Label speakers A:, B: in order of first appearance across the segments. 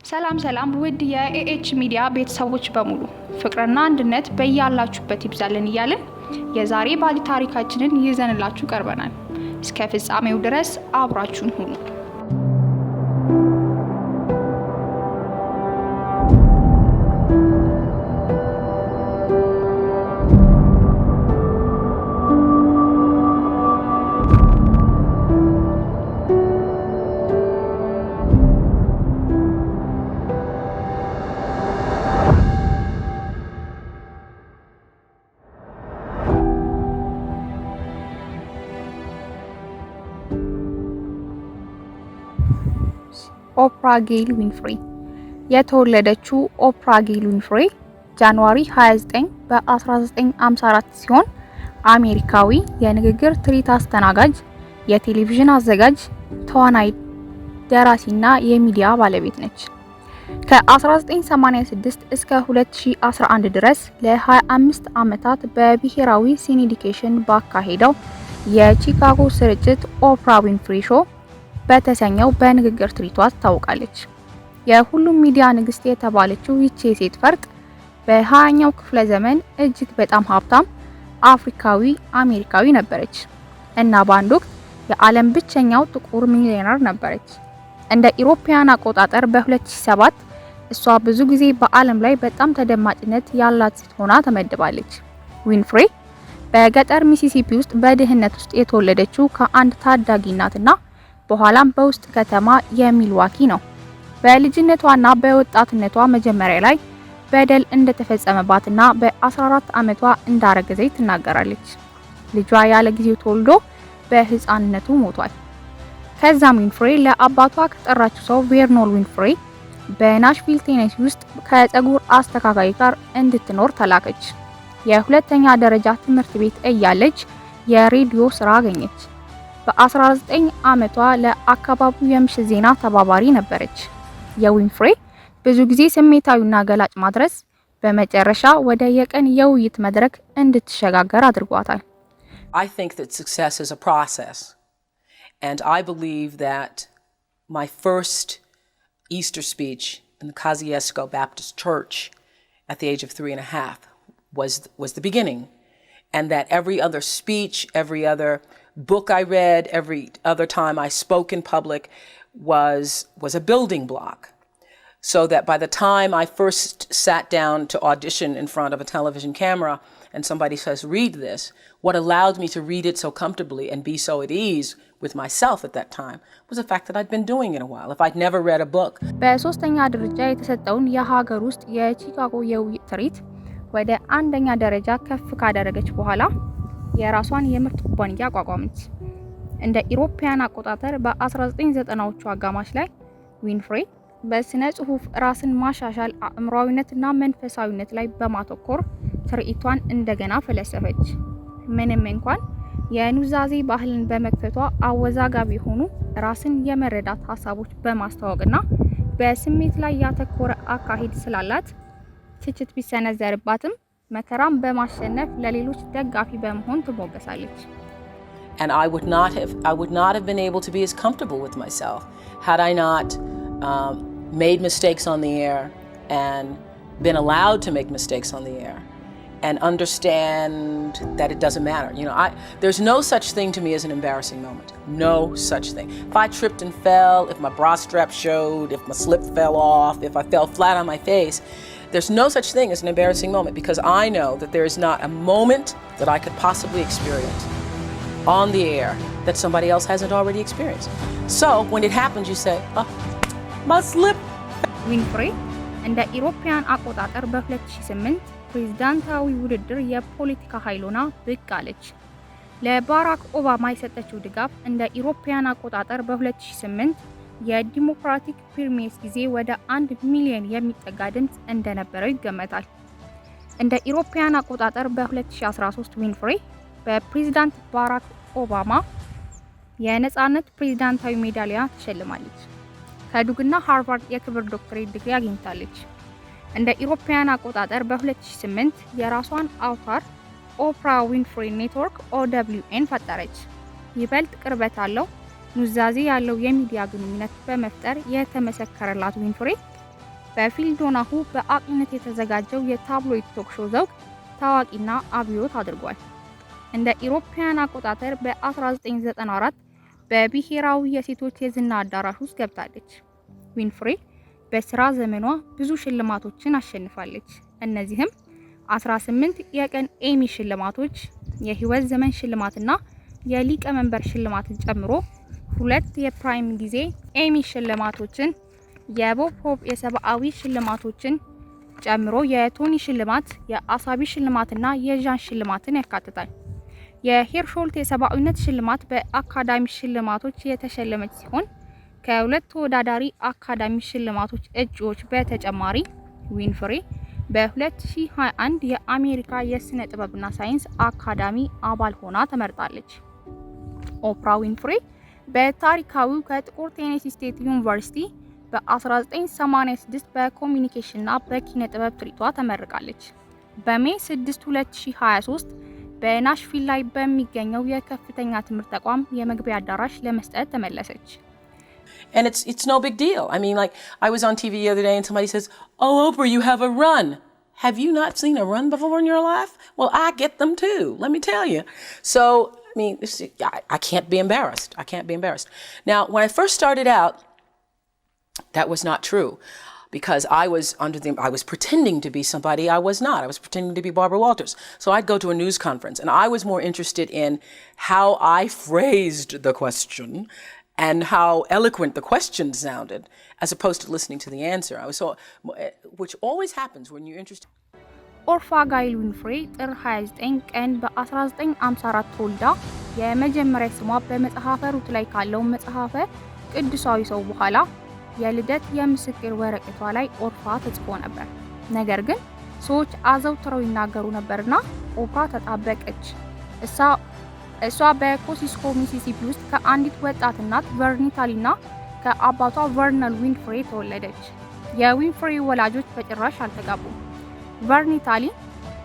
A: ሰላም ውድ የኤኤች ሚዲያ ቤተሰቦች በሙሉ ፍቅርና አንድነት በያላችሁበት ይብዛልን እያልን የዛሬ ባለ ታሪካችንን ይዘንላችሁ ቀርበናል። እስከ ፍጻሜው ድረስ አብራችሁን ሁኑ። ኦፕራ ጌል ዊንፍሬይ የተወለደችው ኦፕራ ጌል ዊንፍሬይ ጃንዋሪ 29 በ1954 ሲሆን አሜሪካዊ የንግግር ትርኢት አስተናጋጅ፣ የቴሌቪዥን አዘጋጅ፣ ተዋናይ፣ ደራሲና የሚዲያ ባለቤት ነች። ከ1986 እስከ 2011 ድረስ ለ25 ዓመታት በብሔራዊ ሲኒዲኬሽን ባካሄደው የቺካጎ ስርጭት ኦፕራ ዊንፍሬይ ሾው በተሰኘው በንግግር ትርኢትዋ ትታወቃለች። የሁሉም ሚዲያ ንግስት የተባለችው ይህች የሴት ፈርጥ በ20ኛው ክፍለ ዘመን እጅግ በጣም ሀብታም አፍሪካዊ አሜሪካዊ ነበረች እና በአንድ ወቅት የዓለም ብቸኛው ጥቁር ሚሊዮነር ነበረች። እንደ ኢሮፒያን አቆጣጠር በ2007 እሷ ብዙ ጊዜ በዓለም ላይ በጣም ተደማጭነት ያላት ሴት ሆና ተመድባለች። ዊንፍሬይ በገጠር ሚሲሲፒ ውስጥ በድህነት ውስጥ የተወለደችው ከአንድ ታዳጊ እናትና በኋላም በውስጥ ከተማ የሚልዋኪ ነው። በልጅነቷና በወጣትነቷ መጀመሪያ ላይ በደል እንደተፈጸመባትና በ14 ዓመቷ እንዳረገዘች ትናገራለች። ልጇ ያለ ጊዜው ተወልዶ በህፃንነቱ ሞቷል። ከዛም ዊንፍሬይ ለአባቷ ከጠራችው ሰው ቬርኖል ዊንፍሬይ በናሽቪል ቴኔሲ ውስጥ ከፀጉር አስተካካይ ጋር እንድትኖር ተላከች። የሁለተኛ ደረጃ ትምህርት ቤት እያለች የሬዲዮ ስራ አገኘች። በ19 ዓመቷ ለአካባቢው የምሽት ዜና ተባባሪ ነበረች። የዊንፍሬይ ብዙ ጊዜ ስሜታዊና ገላጭ ማድረስ በመጨረሻ ወደ የቀን የውይይት መድረክ እንድትሸጋገር አድርጓታል።
B: I think that success is a process, and I believe that my first Easter speech in the Kosciuszko Baptist Church at the age of 3.5 was the beginning, and that every other speech, every other book I read, every other time I spoke in public was a building block. So that by the time I first sat down to audition in front of a television camera and somebody says, read this, what allowed me to read it so comfortably and be so at ease with myself at that time was the fact that I'd been doing it a while. If I'd never read a book.
A: በሶስተኛ ደረጃ የተሰጠውን የሀገር ውስጥ የቺካጎ የውይይት ትርኢት ወደ አንደኛ ደረጃ ከፍ ካደረገች በኋላ የራሷን የምርት ኩባንያ አቋቋመች። እንደ ኢሮፒያን አቆጣጠር በ1990ዎቹ አጋማሽ ላይ ዊንፍሬይ በስነ ጽሁፍ ራስን ማሻሻል አእምሮአዊነትና መንፈሳዊነት ላይ በማተኮር ትርኢቷን እንደገና ፈለሰፈች። ምንም እንኳን የኑዛዜ ባህልን በመክፈቷ አወዛጋቢ የሆኑ ራስን የመረዳት ሀሳቦች በማስተዋወቅና በስሜት ላይ ያተኮረ አካሄድ ስላላት ትችት ቢሰነዘርባትም መከራም በማሸነፍ ለሌሎች ደጋፊ በመሆን ትሞገሳለች።
B: And I would not have been able to be as comfortable with myself had I not made mistakes on the air and been allowed to make mistakes on the air and understand that it doesn't matter. You know, there's no such thing to me as an embarrassing moment. No such thing. If I tripped and fell, if my bra strap showed, if my slip fell off, if I fell flat on my face, there's no such thing as an embarrassing moment because I know that there is not a moment that I could possibly experience on the air that somebody else hasn't already experienced. So when it happens, you say, oh, my slip.
A: ዊንፍሬይ እንደ ኢሮፒያን አቆጣጠር በ2008 ፕሬዝዳንታዊ ውድድር የፖለቲካ ኃይሎና ብቅ አለች። ለባራክ ኦባማ የሰጠችው ድጋፍ እንደ ኢሮፒያን አቆጣጠር በ2008 የዲሞክራቲክ ፕሪሚየስ ጊዜ ወደ 1 ሚሊዮን የሚጠጋ ድምጽ እንደነበረው ይገመታል። እንደ ኢሮፒያን አቆጣጠር በ2013 ዊንፍሬይ በፕሬዝዳንት ባራክ ኦባማ የነጻነት ፕሬዝዳንታዊ ሜዳሊያ ተሸልማለች። ከዱግና ሃርቫርድ የክብር ዶክትሬት ዲግሪ አግኝታለች። እንደ ኢሮፒያን አቆጣጠር በ2008 የራሷን አውታር ኦፕራ ዊንፍሬይ ኔትወርክ OWN ፈጠረች። ይበልጥ ቅርበት አለው ኑዛዜ ያለው የሚዲያ ግንኙነት በመፍጠር የተመሰከረላት ዊንፍሬይ በፊልዶናሁ በአቅነት የተዘጋጀው የታብሎይድ ቶክ ሾው ዘውግ ታዋቂና አብዮት አድርጓል። እንደ ኢሮፒያን አቆጣጠር በ1994 በብሔራዊ የሴቶች የዝና አዳራሽ ውስጥ ገብታለች። ዊንፍሬይ በስራ ዘመኗ ብዙ ሽልማቶችን አሸንፋለች። እነዚህም 18 የቀን ኤሚ ሽልማቶች፣ የህይወት ዘመን ሽልማትና የሊቀመንበር ሽልማትን ጨምሮ 2 የፕራይም ጊዜ ኤሚ ሽልማቶችን፣ የቦብ ሆፕ የሰብአዊ ሽልማቶችን ጨምሮ የቶኒ ሽልማት፣ የአሳቢ ሽልማትና የዣን ሽልማትን ያካትታል። የሄርሾልት የሰብአዊነት ሽልማት በአካዳሚ ሽልማቶች የተሸለመች ሲሆን ከ2 ተወዳዳሪ አካዳሚ ሽልማቶች እጩዎች በተጨማሪ ዊንፍሬይ በ2021 የአሜሪካ የስነ ጥበብና ሳይንስ አካዳሚ አባል ሆና ተመርጣለች። ኦፕራ ዊንፍሬይ በታሪካዊው ከጥቁር ቴኔሲ ስቴት ዩኒቨርሲቲ በ1986 በኮሚኒኬሽንና በኪነ ጥበብ ትርኢቷ ተመርቃለች። በሜይ 6 2023 በናሽቪል ላይ በሚገኘው የከፍተኛ ትምህርት ተቋም የመግቢያ አዳራሽ ለመስጠት ተመለሰች።
B: And it's no big deal. I mean, like, I was on TV the other day and somebody says, "Oh, Oprah, you have a run." Have you not seen a run before in your life? Well, I get them too, let me tell you. So, I mean, I can't be embarrassed. I can't be embarrassed. Now, when I first started out, that was not true. Because I was pretending to be somebody I was not. I was pretending to be Barbara Walters. So I'd go to a news conference, and I was more interested in how I phrased the question and how eloquent the question sounded, as opposed to listening to the answer. Which always happens when you're interested.
A: ኦርፓህ ዊንፍሬይ ጥር 29 ቀን በ1954 ተወልዳ የመጀመሪያ ስሟ በመጽሐፈ ሩት ላይ ካለው መጽሐፈ ቅዱሳዊ ሰው በኋላ የልደት የምስክር ወረቀቷ ላይ ኦርፓህ ተጽፎ ነበር። ነገር ግን ሰዎች አዘውትረው ይናገሩ ነበርና ኦፕራህ ተጣበቀች። እሷ በኮሲስኮ ሚሲሲፒ ውስጥ ከአንዲት ወጣት እናት ቨርኒታሊና ከአባቷ ቨርነል ዊንፍሬይ ተወለደች። የዊንፍሬይ ወላጆች በጭራሽ አልተጋቡም። ቨርኒታሊ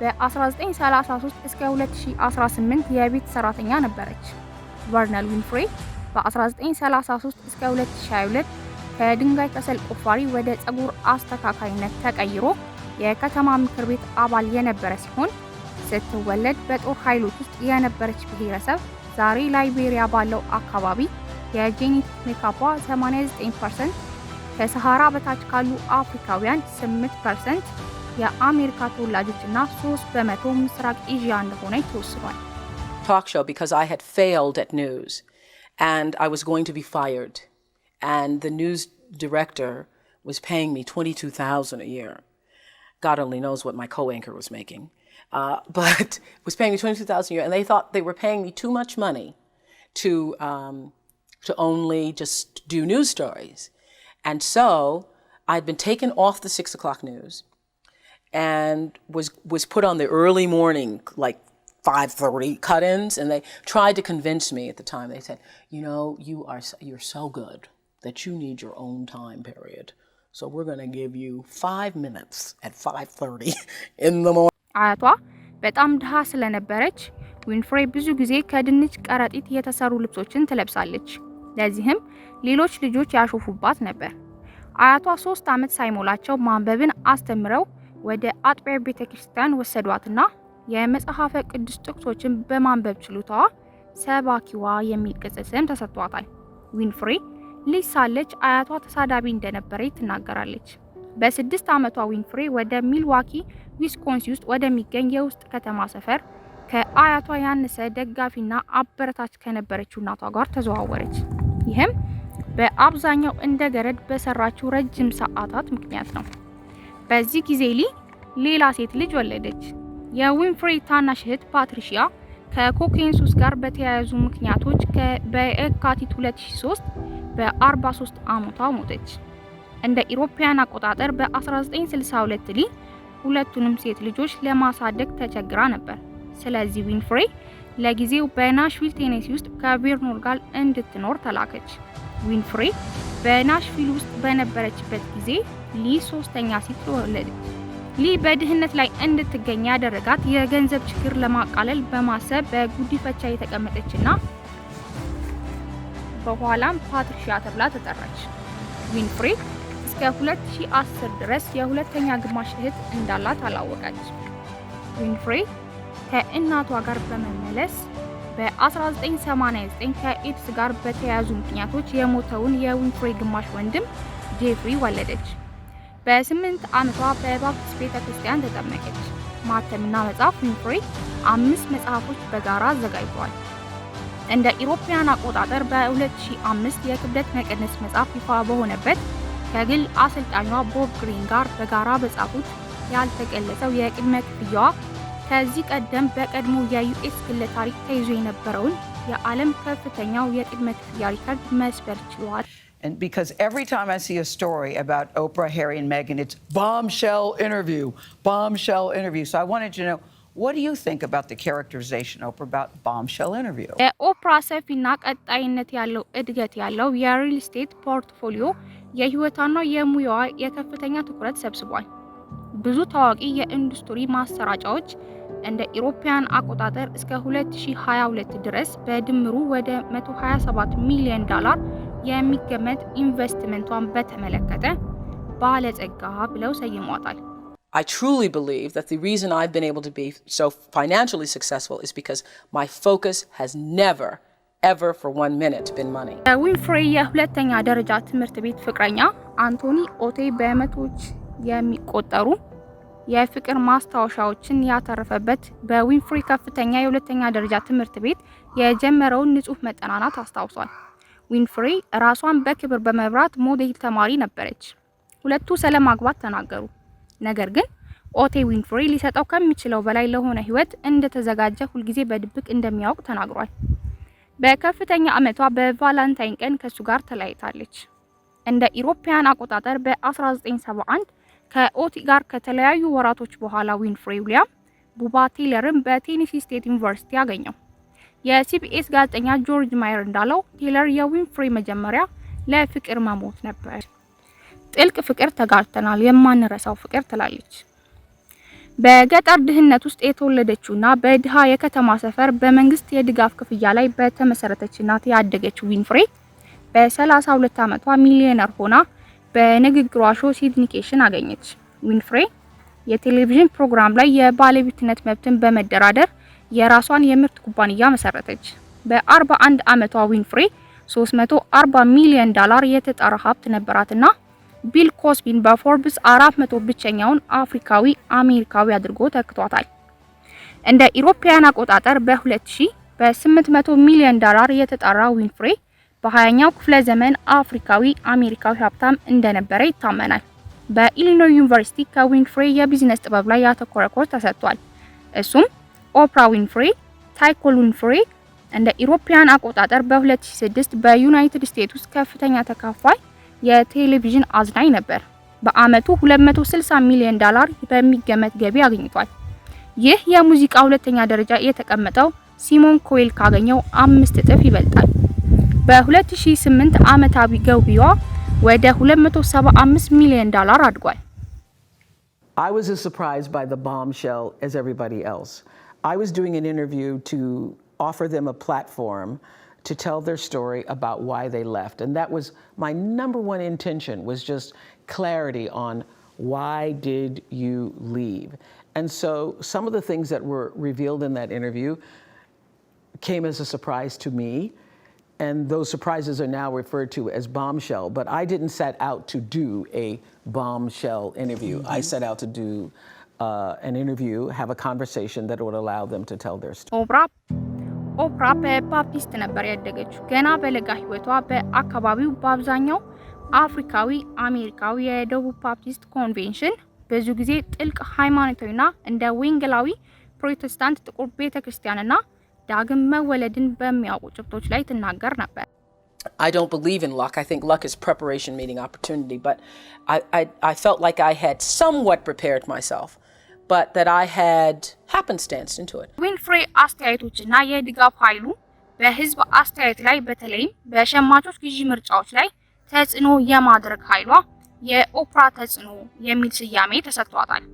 A: በ1933 እስከ 2018 የቤት ሰራተኛ ነበረች። ቨርነል ዊንፍሬይ በ1933 እስከ 2022 ከድንጋይ ከሰል ቆፋሪ ወደ ጸጉር አስተካካይነት ተቀይሮ የከተማ ምክር ቤት አባል የነበረ ሲሆን ስትወለድ በጦር ኃይሎች ውስጥ የነበረች ብሔረሰብ ዛሬ ላይቤሪያ ባለው አካባቢ የጄኔቲክ ሜካፓ 89%፣ ከሰሃራ በታች ካሉ አፍሪካውያን 8%፣ የአሜሪካ ተወላጆችና 3% ምስራቅ ኤዥያ እንደሆነ ተወስኗል።
B: Talk show because I had failed at news and I was going to be fired. And the news director was paying me $22,000 a year. God only knows what my co-anchor was making. But was paying me $22,000 a year, and they thought they were paying me too much money to only just do news stories. And so I'd been taken off the 6 o'clock news and was put on the early morning, like 5:30 cut-ins, and they tried to convince me at the time. They said, "You know, you're so good that you need your own time period. So we're going to give you 5 minutes at 5:30 in the morning."
A: አያቷ በጣም ድሃ ስለነበረች ዊንፍሬይ ብዙ ጊዜ ከድንች ቀረጢት የተሰሩ ልብሶችን ትለብሳለች። ለዚህም ሌሎች ልጆች ያሾፉባት ነበር። አያቷ 3 ዓመት ሳይሞላቸው ማንበብን አስተምረው ወደ አጥቢያ ቤተክርስቲያን ወሰዷትና የመጽሐፈ ቅዱስ ጥቅሶችን በማንበብ ችሎታዋ ሰባኪዋ የሚል ቅጽል ስም ተሰጥቷታል። ዊንፍሬይ ልጅ ሳለች አያቷ ተሳዳቢ እንደነበረች ትናገራለች። በ6 ዓመቷ ዊንፍሬይ ወደ ሚልዋኪ ዊስኮንሲን ውስጥ ወደሚገኝ የውስጥ ከተማ ሰፈር ከአያቷ ያነሰ ደጋፊና አበረታች ከነበረችው እናቷ ጋር ተዘዋወረች። ይህም በአብዛኛው እንደ ገረድ በሰራችው ረጅም ሰዓታት ምክንያት ነው። በዚህ ጊዜ ሌላ ሴት ልጅ ወለደች። የዊንፍሬይ ታናሽ እህት ፓትሪሺያ ከኮኬን ሱስ ጋር በተያያዙ ምክንያቶች በየካቲት 2003 በ43 ዓመቷ ሞተች። እንደ ኢሮፒያን አቆጣጠር በ1962 ሁለቱንም ሴት ልጆች ለማሳደግ ተቸግራ ነበር። ስለዚህ ዊንፍሬይ ለጊዜው በናሽቪል ቴኔሲ ውስጥ ከቬርኖል ጋር እንድትኖር ተላከች። ዊንፍሬይ በናሽቪል ውስጥ በነበረችበት ጊዜ ሶስተኛ ሴት ወለደች። በድህነት ላይ እንድትገኝ ያደረጋት የገንዘብ ችግር ለማቃለል በማሰብ በጉዲፈቻ የተቀመጠችና በኋላም ፓትሪሺያ ተብላ ተጠራች። ዊንፍሬይ እስከ 2010 ድረስ የሁለተኛ ግማሽ እህት እንዳላት አላወቀች። ዊንፍሬይ ከእናቷ ጋር በመመለስ በ1989 ከኤድስ ጋር በተያያዙ ምክንያቶች የሞተውን የዊንፍሬይ ግማሽ ወንድም ጄፍሪ ወለደች። በ8 ዓመቷ በባፕቲስት ቤተክርስቲያን ተጠመቀች። ማተምና መጽሐፍ ዊንፍሬይ 5 መጽሐፎች በጋራ አዘጋጅተዋል። እንደ ኢሮፒያን አቆጣጠር በ2005 የክብደት መቀነስ መጽሐፍ ይፋ በሆነበት ከግል አሰልጣኟ ቦብ ግሪን ጋር በጋራ በጻፉት ያልተገለጸው የቅድመ ክፍያዋ ከዚህ ቀደም በቀድሞ የዩኤስ ግለ ታሪክ ተይዞ የነበረውን የዓለም ከፍተኛው የቅድመ ክፍያ ሪከርድ መስበር ችሏል።
C: And because every time I see a story about Oprah, Harry, and Meghan, it's bombshell interview. So I wanted to know, what do you think about the characterization, Oprah, about bombshell interview?
A: ኦፕራ ሰፊና ቀጣይነት ያለው እድገት ያለው የሪል ስቴት ፖርትፎሊዮ የህይወቷና የሙያዋ የከፍተኛ ትኩረት ሰብስቧል። ብዙ ታዋቂ የኢንዱስትሪ ማሰራጫዎች እንደ ኢሮፒያን አቆጣጠር እስከ 2022 ድረስ በድምሩ ወደ $127 ሚሊዮን የሚገመት ኢንቨስትመንቷን በተመለከተ ባለጸጋ ብለው ሰይሟታል።
B: I truly believe that the reason I've been able to be so financially successful is because my focus has never, ever for 1 minute been money.
A: ዊንፍሬይ የሁለተኛ ደረጃ ትምህርት ቤት ፍቅረኛ አንቶኒ ኦቴ በመቶዎች የሚቆጠሩ የፍቅር ማስታወሻዎችን ያተረፈበት በዊንፍሬይ ከፍተኛ የሁለተኛ ደረጃ ትምህርት ቤት የጀመረውን ንጹህ መጠናናት አስታውሷል። ዊንፍሬይ ራሷን በክብር በመብራት ሞዴል ተማሪ ነበረች። ሁለቱ ስለማግባት ተናገሩ። ነገር ግን ኦቴ ዊንፍሬይ ሊሰጠው ከሚችለው በላይ ለሆነ ህይወት እንደተዘጋጀ ሁልጊዜ በድብቅ እንደሚያውቅ ተናግሯል። በከፍተኛ ዓመቷ በቫላንታይን ቀን ከሱ ጋር ተለያይታለች። እንደ ኢሮፒያን አቆጣጠር በ1971 ከኦቲ ጋር ከተለያዩ ወራቶች በኋላ ዊንፍሬይ ዊሊያም ቡባ ቴይለርን በቴኒሲ ስቴት ዩኒቨርሲቲ ያገኘው። የሲቢኤስ ጋዜጠኛ ጆርጅ ማየር እንዳለው ቴይለር የዊንፍሬይ መጀመሪያ ለፍቅር መሞት ነበር። ጥልቅ ፍቅር ተጋርተናል፣ የማንረሳው ፍቅር ትላለች። በገጠር ድህነት ውስጥ የተወለደችውና በድሃ የከተማ ሰፈር በመንግስት የድጋፍ ክፍያ ላይ በተመሰረተች እናት ያደገችው ዊንፍሬይ በ32 ዓመቷ ሚሊዮነር ሆና በንግግሯ ሾው ሲኒዲኬሽን አገኘች። ዊንፍሬይ የቴሌቪዥን ፕሮግራም ላይ የባለቤትነት መብትን በመደራደር የራሷን የምርት ኩባንያ መሰረተች። በ41 ዓመቷ ዊንፍሬይ $340 ሚሊዮን የተጣራ ሀብት ነበራትና ቢል ኮስቢን በፎርብስ 400 ብቸኛውን አፍሪካዊ አሜሪካዊ አድርጎ ተክቷታል። እንደ ኢሮፒያን አቆጣጠር በ2000 በ$800 ሚሊዮን የተጣራ ዊንፍሬይ በ20ኛው ክፍለ ዘመን አፍሪካዊ አሜሪካዊ ሀብታም እንደነበረ ይታመናል። በኢሊኖይ ዩኒቨርሲቲ ከዊንፍሬይ የቢዝነስ ጥበብ ላይ ያተኮረ ኮርስ ተሰጥቷል። እሱም ኦፕራ ዊንፍሬይ ታይኮል ዊንፍሬይ እንደ ኢሮፒያን አቆጣጠር በ2006 በዩናይትድ ስቴትስ ውስጥ ከፍተኛ ተካፋይ የቴሌቪዥን አዝናኝ ነበር። በአመቱ $260 ሚሊዮን በሚገመት ገቢ አግኝቷል። ይህ የሙዚቃ ሁለተኛ ደረጃ የተቀመጠው ሲሞን ኮዌል ካገኘው 5 እጥፍ ይበልጣል። በ2008 ዓመታዊ ገቢዋ ወደ $275 ሚሊዮን አድጓል።
C: I was as surprised by the bombshell as everybody else. I was doing an interview to offer them a platform to tell their story about why they left. And that was my number one intention, was just clarity on why did you leave. And so some of the things that were revealed in that interview came as a surprise to me. And those surprises are now referred to as bombshell. But I didn't set out to do a bombshell interview. I set out to do an interview, have a conversation that would allow them to tell their story.
A: ኦፕራ በባፕቲስት ነበር ያደገችው። ገና በለጋ ህይወቷ በአካባቢው በአብዛኛው አፍሪካዊ አሜሪካዊ የደቡብ ባፕቲስት ኮንቬንሽን ብዙ ጊዜ ጥልቅ ሃይማኖታዊና እንደ ወንጌላዊ ፕሮቴስታንት ጥቁር ቤተክርስቲያንና ዳግም መወለድን በሚያውቁ ጭብጦች ላይ ትናገር ነበር።
B: I don't believe in luck. I think luck is preparation meeting opportunity, but I felt like I had somewhat prepared myself, but that I had happenstance into it.
A: ዊንፍሬይ አስተያየቶችና የድጋፍ ኃይሉ በህዝብ አስተያየት ላይ በተለይም በሸማቾች ግዢ ምርጫዎች ላይ ተጽዕኖ የማድረግ ኃይሏ የኦፕራ ተጽዕኖ የሚል ስያሜ ተሰጥቷታል።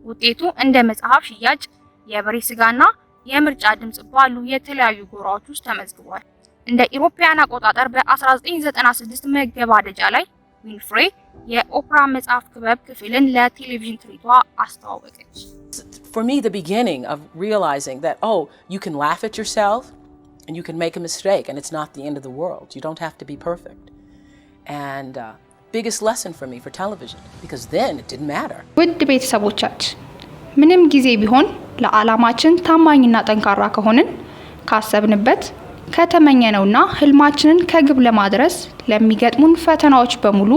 A: ውጤቱ እንደ መጽሐፍ ሽያጭ፣ የበሬ ስጋና የምርጫ ድምጽ ባሉ የተለያዩ ጎራዎች ውስጥ ተመዝግቧል። እንደ ኢሮፒያን አቆጣጠር በ1996 መገባደጃ ላይ ዊንፍሬይ የኦፕራ መጽሐፍ ክበብ ክፍልን ለቴሌቪዥን ትርኢትዋ አስተዋወቀች።
B: For me, the beginning of realizing that, oh, you can laugh at yourself and you can make a mistake and it's not the end of the world. You don't have to be perfect. And biggest lesson for me for television, because then it didn't matter.
A: ውድ ቤተሰቦቻችን ምንም ጊዜ ቢሆን ለዓላማችን ታማኝና ጠንካራ ከሆንን ካሰብንበት ከተመኘነውና ህልማችንን ከግብ ለማድረስ ለሚገጥሙን ፈተናዎች በሙሉ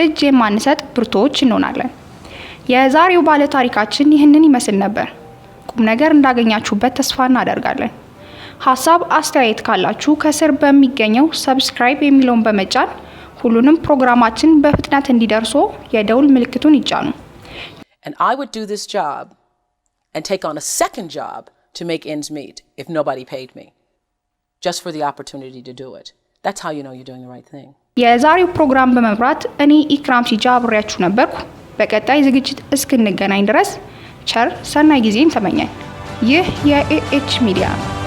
A: እጅ የማንሰጥ ብርቶች እንሆናለን። የዛሬው ባለ ታሪካችን ይህንን ይመስል ነበር። ቁም ነገር እንዳገኛችሁበት ተስፋ እናደርጋለን። ሐሳብ አስተያየት ካላችሁ ከስር በሚገኘው ሰብስክራይብ የሚለውን በመጫን ሁሉንም ፕሮግራማችን በፍጥነት እንዲደርሶ የደውል ምልክቱን ይጫኑ።
B: And I would do this job and take on a second job to make ends meet if nobody paid me, just for the opportunity to do it. That's how you know you're doing the right thing.
A: የዛሬው ፕሮግራም በመምራት እኔ ኢክራም ሲጃ አብሬያችሁ ነበርኩ። በቀጣይ ዝግጅት እስክንገናኝ ድረስ ቸር ሰናይ ጊዜን ተመኘን። ይህ የኤኤች ሚዲያ ነው።